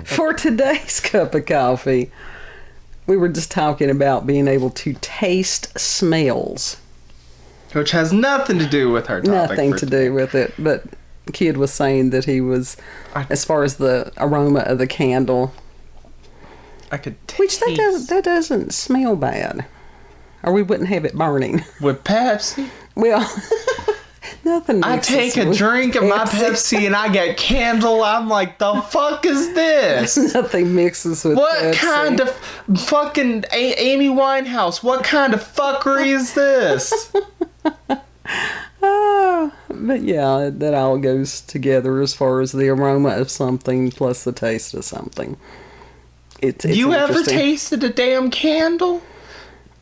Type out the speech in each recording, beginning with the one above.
For today's cup of coffee, we were just talking about being able to taste smells. Which has nothing to do with our topic. Nothing to do with it, but the kid was saying that he was, as far as the aroma of the candle, I could taste. Which that doesn't smell bad, or we wouldn't have it burning. With Pepsi? Well, nothing. I take a drink of my Pepsi and I get candle. I'm like, the fuck is this? Nothing mixes with what Pepsi. kind of fucking Amy Winehouse? What kind of fuckery is this? But yeah, that all goes together as far as the aroma of something plus the taste of something. It's you ever tasted a damn candle?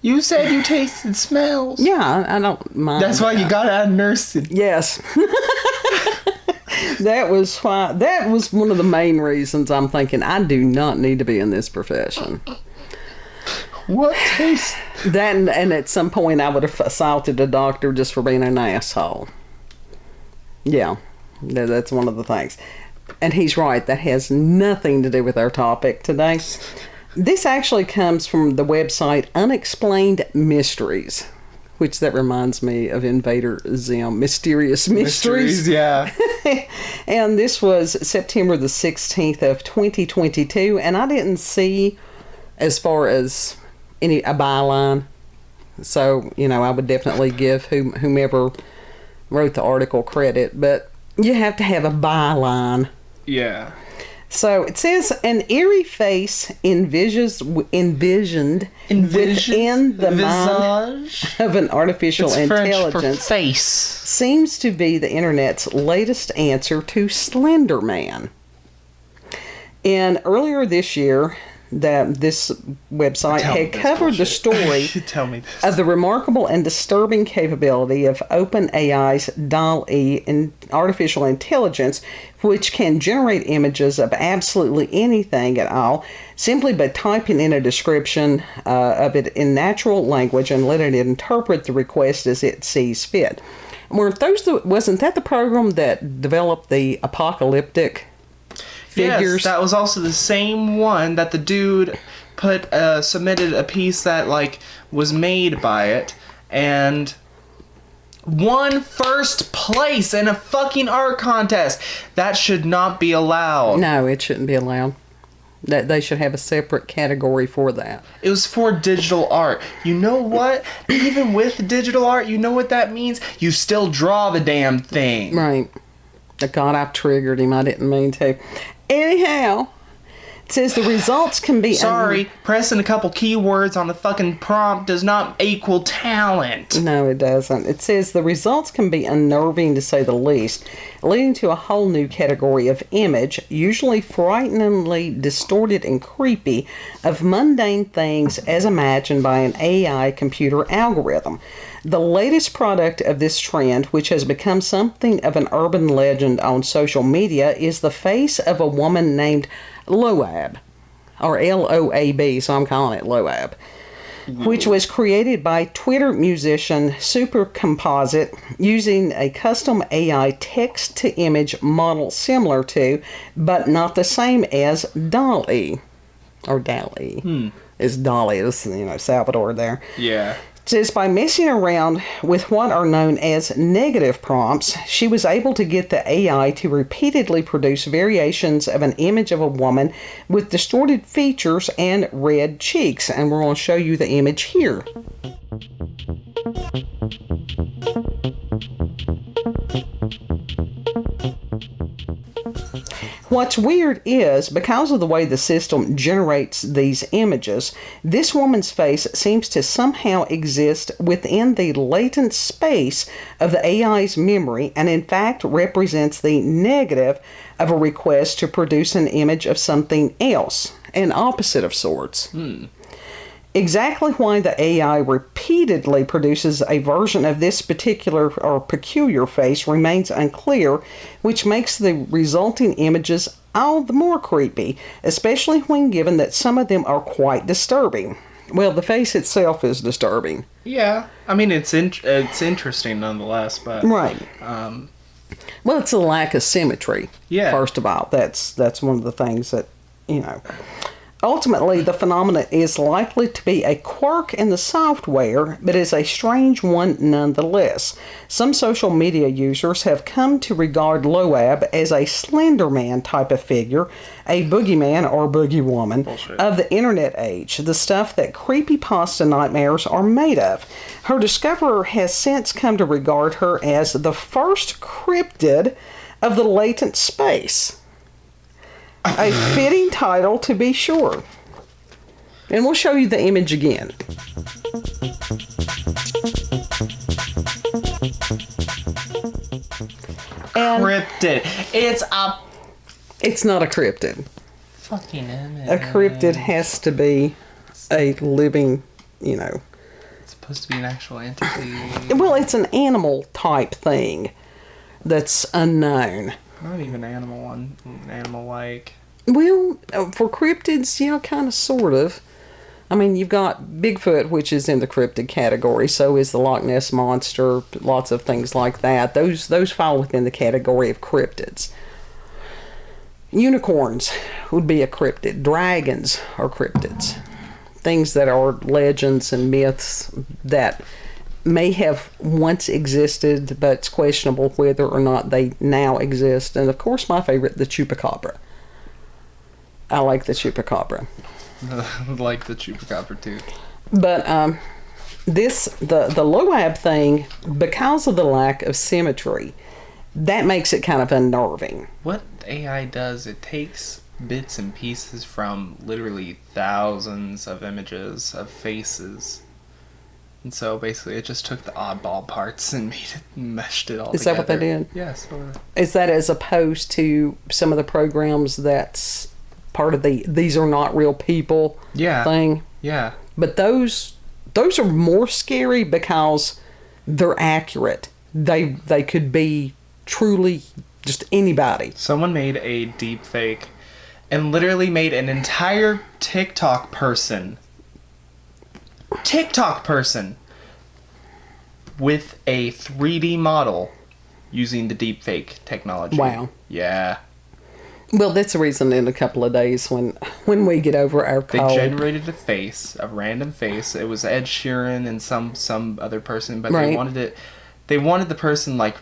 You said you tasted smells. Yeah, I don't mind. That's why you got out of nursing. Yes. That was one of the main reasons I'm thinking I do not need to be in this profession. What taste? That and at some point I would have assaulted a doctor just for being an asshole. Yeah, that's one of the things. And he's right, that has nothing to do with our topic today. This actually comes from the website Unexplained Mysteries, which that reminds me of Invader Zim, Mysterious Mysteries. Yeah. And this was September the 16th of 2022, and I didn't see as far as a byline. So, I would definitely give whomever wrote the article credit, but you have to have a byline. Yeah. So it says an eerie face envisioned within the mind of an artificial intelligence French for face. Seems to be the internet's latest answer to Slender Man. And earlier this year, this website had covered the story of the remarkable and disturbing capability of OpenAI's DALL-E in artificial intelligence, which can generate images of absolutely anything at all simply by typing in a description of it in natural language and letting it interpret the request as it sees fit. Wasn't that the program that developed the apocalyptic figures? Yes, that was also the same one that the dude submitted a piece that was made by it and won first place in a fucking art contest. That should not be allowed. No, it shouldn't be allowed. That they should have a separate category for that. It was for digital art. You know what? Even with digital art, you know what that means? You still draw the damn thing. Right. God, I've triggered him. I didn't mean to. Anyhow, it says the results can be... Sorry, pressing a couple keywords on the fucking prompt does not equal talent. No, it doesn't. It says the results can be unnerving to say the least, leading to a whole new category of image, usually frighteningly distorted and creepy, of mundane things as imagined by an AI computer algorithm. The latest product of this trend, which has become something of an urban legend on social media, is the face of a woman named Loab, or Loab, so I'm calling it Loab, which was created by Twitter musician Supercomposite using a custom AI text-to-image model similar to, but not the same as, DALL-E, or DALL-E. It's Dolly, it's, Salvador there. Yeah. Says by messing around with what are known as negative prompts, she was able to get the AI to repeatedly produce variations of an image of a woman with distorted features and red cheeks. And we're going to show you the image here. What's weird is, because of the way the system generates these images, this woman's face seems to somehow exist within the latent space of the AI's memory and in fact represents the negative of a request to produce an image of something else, an opposite of sorts. Exactly why the AI repeatedly produces a version of this particular or peculiar face remains unclear, which makes the resulting images all the more creepy, especially when given that some of them are quite disturbing. Well, the face itself is disturbing. Yeah. I mean, it's interesting nonetheless, but... Right. Well, it's a lack of symmetry. Yeah. First of all, that's one of the things that, Ultimately, the phenomena is likely to be a quirk in the software, but is a strange one nonetheless. Some social media users have come to regard Loab as a Slender Man type of figure, a boogeyman or boogie woman of the internet age, the stuff that creepypasta nightmares are made of. Her discoverer has since come to regard her as the first cryptid of the latent space. A fitting title, to be sure. And we'll show you the image again. And cryptid. It's not a cryptid. Fucking image. A cryptid has to be a living, It's supposed to be an actual entity. Well, it's an animal type thing that's unknown. Not even animal-like. Well, for cryptids, kind of, sort of. I mean, you've got Bigfoot, which is in the cryptid category. So is the Loch Ness Monster. Lots of things like that. Those fall within the category of cryptids. Unicorns would be a cryptid. Dragons are cryptids. Things that are legends and myths that may have once existed, but it's questionable whether or not they now exist. And of course, my favorite, the chupacabra. I like the chupacabra. I like the chupacabra too. But the Loab thing, because of the lack of symmetry, that makes it kind of unnerving. What AI does, it takes bits and pieces from literally thousands of images of faces. And so basically it just took the oddball parts and meshed it all together. Is that what they did? Yes. Yeah, is that as opposed to some of the programs that's part of the these are not real people thing? Yeah. But those are more scary because they're accurate. They could be truly just anybody. Someone made a deep fake and literally made an entire TikTok person with a 3D model using the deepfake technology. Wow. Yeah. Well, that's the reason in a couple of days when we get over our cold. They generated a random face. It was Ed Sheeran and some other person, but right. They wanted the person like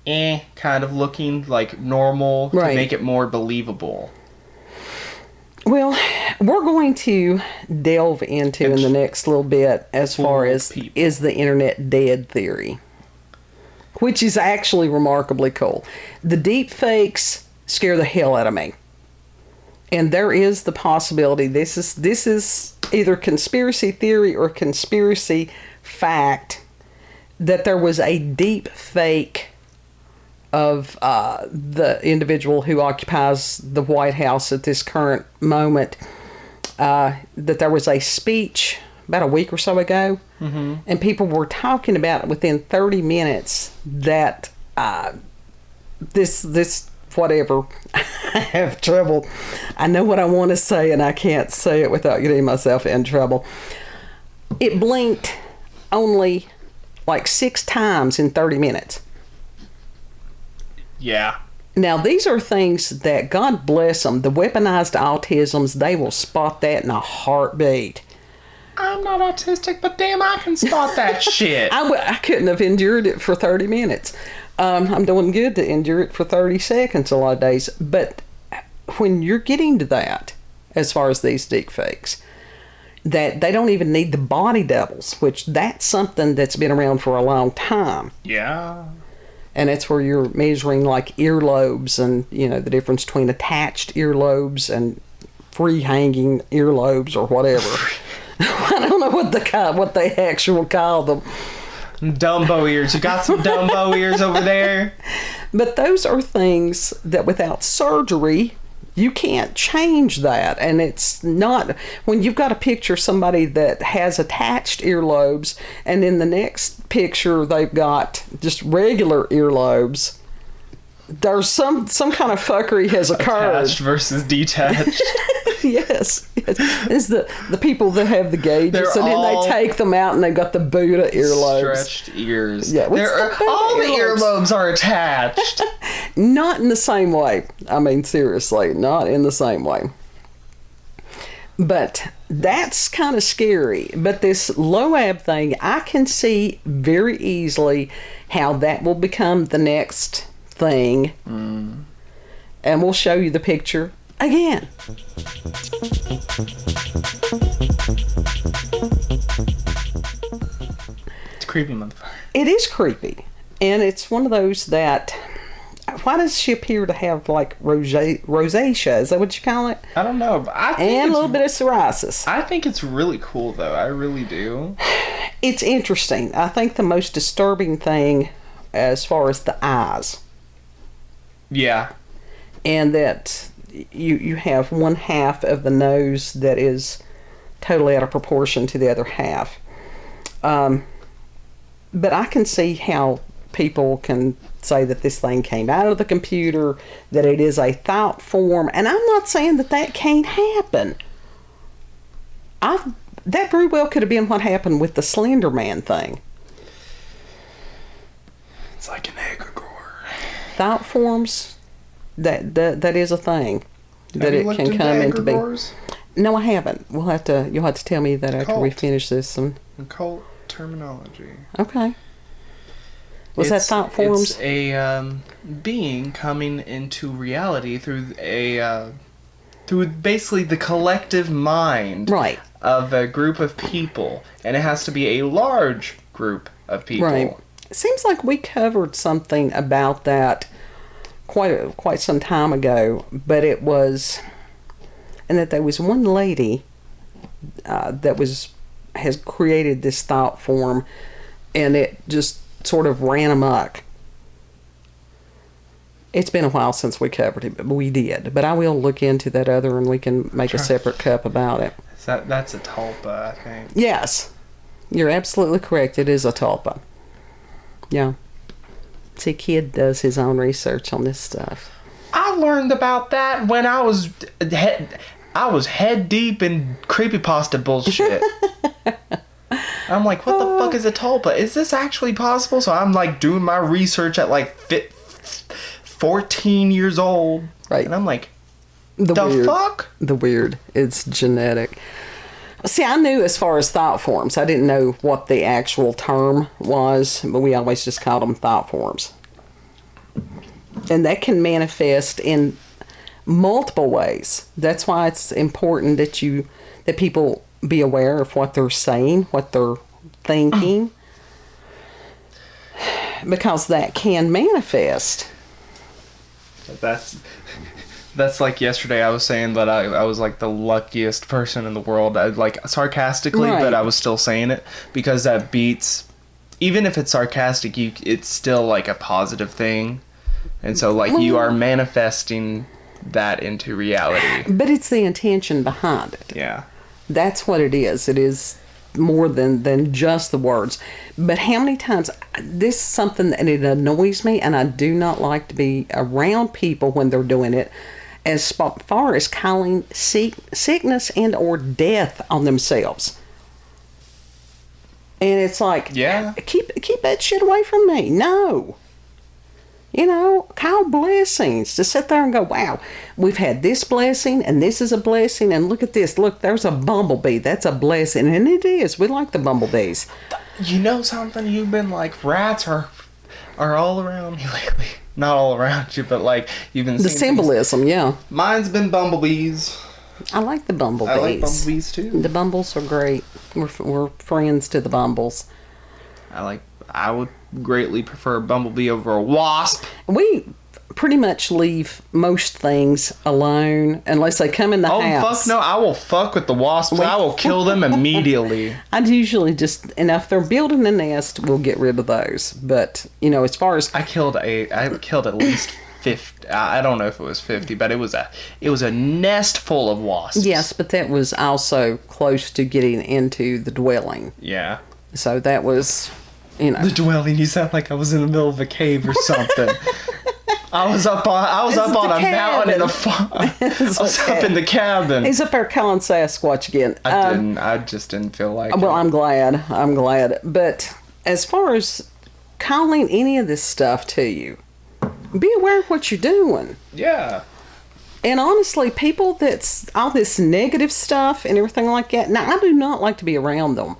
kind of looking like normal to make it more believable. Well, we're going to delve into in the next little bit as far as is the internet dead theory, which is actually remarkably cool. The deep fakes scare the hell out of me. And there is the possibility, this is either conspiracy theory or conspiracy fact, that there was a deep fake of the individual who occupies the White House at this current moment, that there was a speech about a week or so ago, and people were talking about it within 30 minutes that this whatever, I have trouble. I know what I want to say and I can't say it without getting myself in trouble. It blinked only like 6 times in 30 minutes. Yeah. Now, these are things that, God bless them, the weaponized autisms, they will spot that in a heartbeat. I'm not autistic, but damn, I can spot that shit. I couldn't have endured it for 30 minutes. I'm doing good to endure it for 30 seconds a lot of days. But when you're getting to that, as far as these deep fakes, that they don't even need the body doubles, which that's something that's been around for a long time. Yeah. And that's where you're measuring like earlobes and, the difference between attached earlobes and free hanging earlobes or whatever. I don't know what they actually call them. Dumbo ears. You got some Dumbo ears over there? But those are things that without surgery, you can't change that. And it's not, when you've got a picture of somebody that has attached earlobes and in the next picture they've got just regular earlobes, there's some kind of fuckery has occurred. Attached versus detached. Yes. It's the people that have the gauges, and then they take them out and they've got the Buddha earlobes. Stretched ears. Yeah, all the earlobes are attached. Not in the same way. I mean, seriously, not in the same way. But that's kind of scary. But this Loab thing, I can see very easily how that will become the next thing. And we'll show you the picture again. It's creepy, motherfucker. It is creepy. And it's one of those that... Why does she appear to have, like, rosacea? Is that what you call it? I don't know. But I think and a little bit of psoriasis. I think it's really cool, though. I really do. It's interesting. I think the most disturbing thing as far as the eyes. Yeah. And that you have one half of the nose that is totally out of proportion to the other half. But I can see how people can say that this thing came out of the computer, that it is a thought form, and I'm not saying that can't happen. That very well could have been what happened with the Slender Man thing. It's like an egregore. Thought forms, that is a thing. That it can come into being. No, I haven't. You'll have to tell me that after we finish this one. Occult terminology. Okay. Was that thought forms? It's a being coming into reality through through basically the collective mind of a group of people, and it has to be a large group of people. Right. It seems like we covered something about that quite some time ago, but it was, and that there was one lady that has created this thought form, and it just sort of ran amok. It's been a while since we covered it, but we did. But I will look into that other, and we can make a separate cup about it. That's a tulpa, I think. Yes. You're absolutely correct. It is a tulpa. Yeah. See, Kid does his own research on this stuff. I learned about that when I was head deep in creepypasta bullshit. I'm like, what the fuck is a tulpa? Is this actually possible? So I'm like doing my research at like 14 years old. Right. And I'm like, the weird, fuck? The weird. It's genetic. See, I knew as far as thought forms. I didn't know what the actual term was, but we always just called them thought forms. And that can manifest in multiple ways. That's why it's important that people be aware of what they're saying, what they're thinking, because that can manifest. That's like yesterday I was saying that I was like the luckiest person in the world. I, like sarcastically, but I was still saying it because that beats, even if it's sarcastic, it's still like a positive thing. And so like you are manifesting that into reality. But it's the intention behind it. Yeah. That's what it is. It is more than just the words. But how many times, this is something that it annoys me, and I do not like to be around people when they're doing it, as far as calling sickness and or death on themselves. And it's like, yeah, keep that shit away from me. No. Call blessings. To sit there and go, wow, we've had this blessing, and this is a blessing, and look at this. Look, there's a bumblebee. That's a blessing. And it is. We like the bumblebees. You know something? You've been like, rats are all around me lately. Not all around you, but like, you've been the symbolism, things. Yeah. Mine's been bumblebees. I like the bumblebees. I like bumblebees, too. The bumbles are great. We're friends to the bumbles. I would greatly prefer a bumblebee over a wasp. We pretty much leave most things alone unless they come in the house. Oh, fuck no. I will fuck with the wasps. I will kill them immediately. I'd usually and if they're building a nest, we'll get rid of those. But, as far as... I killed at least 50. I don't know if it was 50, but it was a nest full of wasps. Yes, but that was also close to getting into the dwelling. Yeah. So that was... The dwelling, you sound like I was in the middle of a cave or something. I was up on a mountain in a farm. I was up in the cabin. He's up there calling Sasquatch again. I just didn't feel like Well, it. I'm glad. But as far as calling any of this stuff to you, be aware of what you're doing. Yeah. And honestly, people that's all this negative stuff and everything like that, now I do not like to be around them.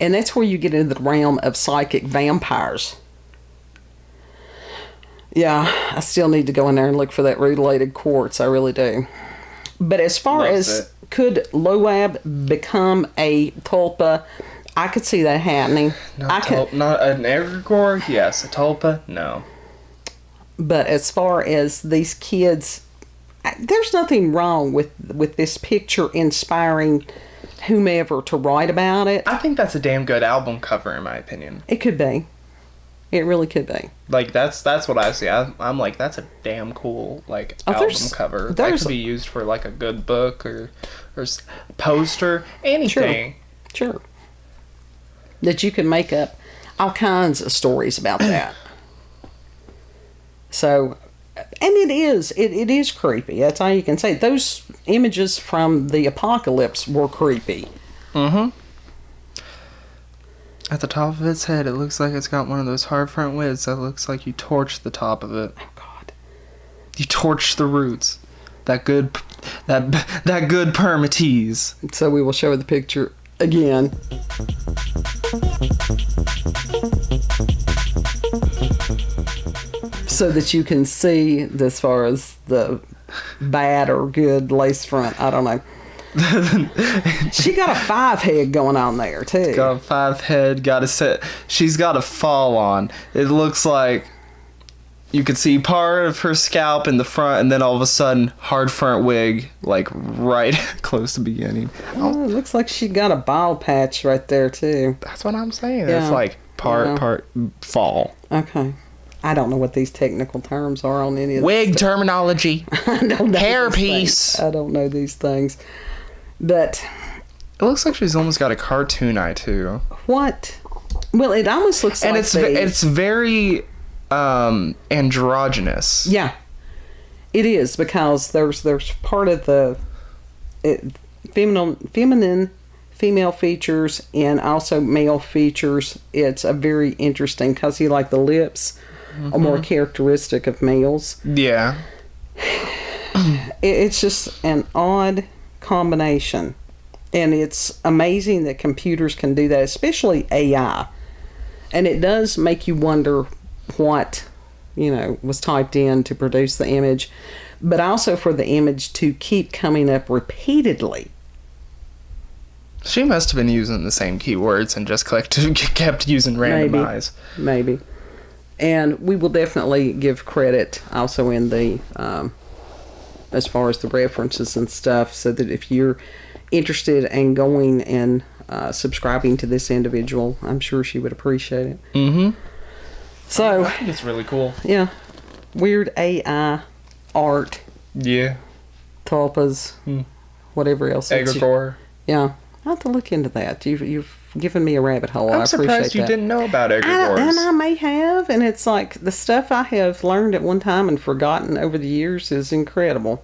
And that's where you get into the realm of psychic vampires. Yeah, I still need to go in there and look for that rutilated quartz. I really do. But as far as could Loab become a tulpa, I could see that happening. Not an egregore? Yes. A tulpa? No. But as far as these kids, there's nothing wrong with this picture inspiring whomever to write about it. I think that's a damn good album cover, in my opinion. It could be. It really could be. Like, that's what I see. I'm like, that's a damn cool, like, album cover. That could be used for, like, a good book or poster, anything. Sure. That you can make up all kinds of stories about that. So, and it is creepy. That's all you can say. Those images from the apocalypse were creepy. Mm-hmm. At the top of its head, it looks like it's got one of those hard front wids that looks like you torched the top of it. Oh, God. You torched the roots. That good permatease. So we will show the picture again. So that you can see as far as the bad or good lace front. I don't know. She got a 5 head going on there too. Got a 5 head. She's got a fall on. It looks like you could see part of her scalp in the front, and then all of a sudden, hard front wig, like right close to beginning. Oh, it looks like she got a bald patch right there too. That's what I'm saying. Yeah. It's like part fall. Okay. I don't know what these technical terms are on any of this wig stuff. Terminology. I don't know hairpiece. I don't know these things. But it looks like she's almost got a cartoon eye too. What? Well, it almost looks like it's very androgynous. Yeah, it is, because there's part of the feminine female features and also male features. It's a very interesting, because you like the lips are more characteristic of males. Yeah. It's just an odd combination, and it's amazing that computers can do that, especially AI. And it does make you wonder what was typed in to produce the image, but also for the image to keep coming up repeatedly. She must have been using the same keywords and just kept using randomize. Maybe. And we will definitely give credit also in the as far as the references and stuff, so that if you're interested in going and subscribing to this individual, I'm sure she would appreciate it. Mm-hmm. So I think it's really cool. Yeah. Weird AI art. Yeah. Tulpas. Whatever else. Egregore. Yeah. I'll have to look into that. You've given me a rabbit hole. I appreciate that. I'm surprised you didn't know about egregores. And I may have, and it's like the stuff I have learned at one time and forgotten over the years is incredible.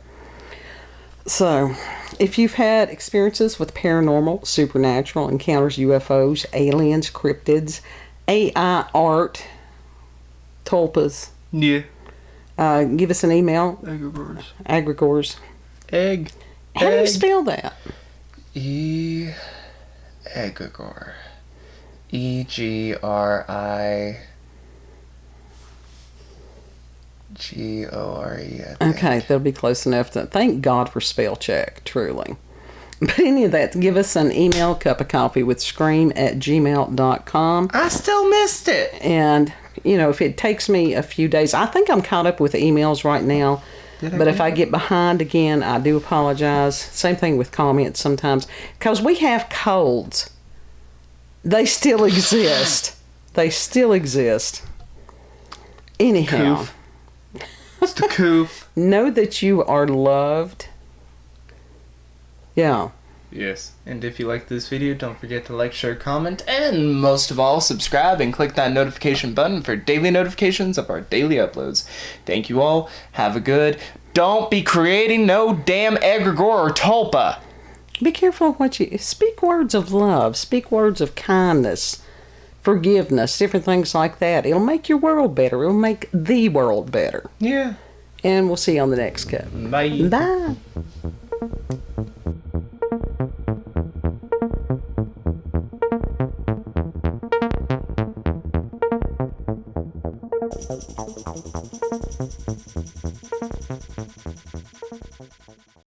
So, if you've had experiences with paranormal, supernatural, encounters, UFOs, aliens, cryptids, AI art, tulpas. Yeah. Give us an email. Egregores. How do you spell that? Egregore. EGRIGORE. Okay, that'll be close enough. Thank God for spell check, truly. But any of that, give us an email, cupofcoffeewithscream@gmail.com. I still missed it. And, if it takes me a few days, I think I'm caught up with emails right now. But if I get behind again, I do apologize. Same thing with comments sometimes. Because we have colds. They still exist. Anyhow. Coof. It's the coof. Know that you are loved. Yeah. Yes. And if you like this video, don't forget to like, share, comment, and most of all, subscribe and click that notification button for daily notifications of our daily uploads. Thank you all. Have a good. Don't be creating no damn egregore or tulpa. Be careful of what you speak. Words of love. Speak words of kindness, forgiveness, different things like that. It'll make your world better. It'll make the world better. Yeah. And we'll see you on the next cut. Bye. Bye.